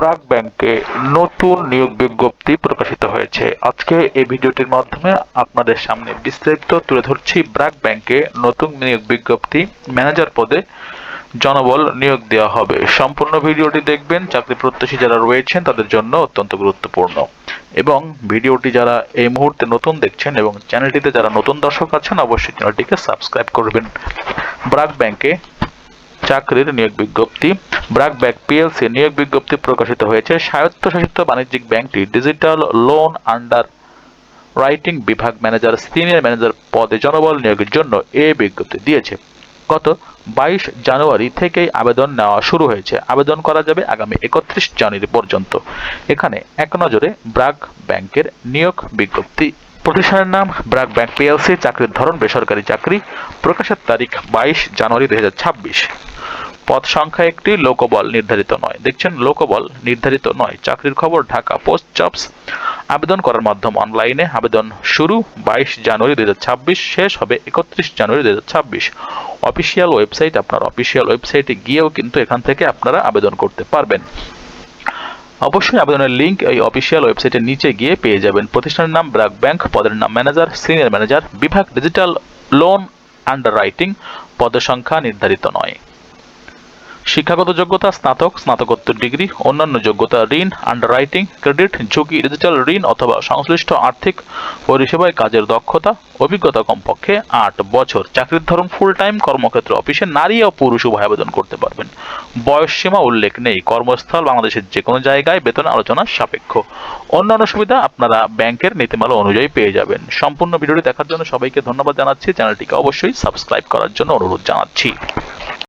ব্র্যাক ব্যাংকে নতুন নিয়োগ বিজ্ঞপ্তি প্রকাশিত হয়েছে। আজকে এই ভিডিওটির মাধ্যমে আপনাদের সামনে বিস্তারিত তুলে ধরছি ব্র্যাক ব্যাংকে নতুন নিয়োগ বিজ্ঞপ্তি। ম্যানেজার পদে জনবল নিয়োগ দেওয়া হবে। সম্পূর্ণ ভিডিওটি দেখবেন, চাকরি প্রত্যাশী যারা রয়েছেন তাদের জন্য অত্যন্ত গুরুত্বপূর্ণ। এবং ভিডিওটি যারা এই মুহূর্তে নতুন দেখছেন এবং চ্যানেলটিতে যারা নতুন দর্শক আছেন অবশ্যই চ্যানেলটিকে সাবস্ক্রাইব করবেন। ব্র্যাক ব্যাংকে চাকরির নিয়োগ বিজ্ঞপ্তি। ব্র্যাক ব্যাংক পিএলসি নিয়োগ বিজ্ঞপ্তি প্রকাশিত হয়েছে। স্বায়ত্তশাসিত বাণিজ্যিক ব্যাংকটি ডিজিটাল লোন আন্ডার রাইটিং বিভাগ ম্যানেজার, সিনিয়র ম্যানেজার পদে জনবল নিয়োগের জন্য এই বিজ্ঞপ্তি দিয়েছে। গত 22 জানুয়ারি থেকেই আবেদন নেওয়া শুরু হয়েছে। আবেদন করা যাবে আগামী 31 জানুয়ারি পর্যন্ত। এখানে এক নজরে ব্র্যাক ব্যাংকের নিয়োগ বিজ্ঞপ্তি। প্রতিষ্ঠানের নাম ব্র্যাক ব্যাংক পিএলসি। চাকরির ধরন বেসরকারি চাকরি। প্রকাশের তারিখ 22 জানুয়ারি 2026। পদ সংখ্যা একটি, লোকবল নির্ধারিত নয়। দেখছেন, লোকবল নির্ধারিত নয়। চাকরির খবর ঢাকা পোস্ট জবস। আবেদন করার মাধ্যম অনলাইনে। আবেদন শুরু 22 জানুয়ারি 2026, শেষ হবে 31 জানুয়ারি 2026। অফিসিয়াল ওয়েবসাইট, আপনার অফিসিয়াল ওয়েবসাইটে গিয়েও কিন্তু এখান থেকে আপনারা আবেদন করতে পারবেন। অবশ্যই আবেদনের লিঙ্ক এই অফিসিয়াল ওয়েবসাইটের নিচে গিয়ে পেয়ে যাবেন। প্রতিষ্ঠানের নাম ব্র্যাক ব্যাংক, পদের নাম ম্যানেজার, সিনিয়র ম্যানেজার, বিভাগ ডিজিটাল লোন আন্ডার রাইটিং। পদের সংখ্যা নির্ধারিত নয়। শিক্ষাগত যোগ্যতা স্নাতক, স্নাতকোত্তর ডিগ্রি। অন্যান্য যোগ্যতা ঋণ, আন্ডাররাইটিং, ক্রেডিট, ঝুঁকি, ডিজিটাল ঋণ অথবা সংশ্লিষ্ট আর্থিক পরিষেবায় কাজের দক্ষতা, অভিজ্ঞতা কমপক্ষে 8 বছর। চাকরির ধরন ফুল টাইম, কর্মক্ষেত্র অফিসে নারী ও পুরুষ উভয় আবেদন করতে পারবেন। বয়স সীমা উল্লেখ নেই। কর্মস্থল বাংলাদেশের যে কোনো জায়গায়, বেতন আলোচনা সাপেক্ষ। অন্যান্য সুবিধা আপনারা ব্যাংকের নীতিমালা অনুযায়ী পেয়ে যাবেন। সম্পূর্ণ ভিডিওটি দেখার জন্য সবাইকে ধন্যবাদ জানাচ্ছি। চ্যানেলটিকে অবশ্যই সাবস্ক্রাইব করার জন্য অনুরোধ জানাচ্ছি।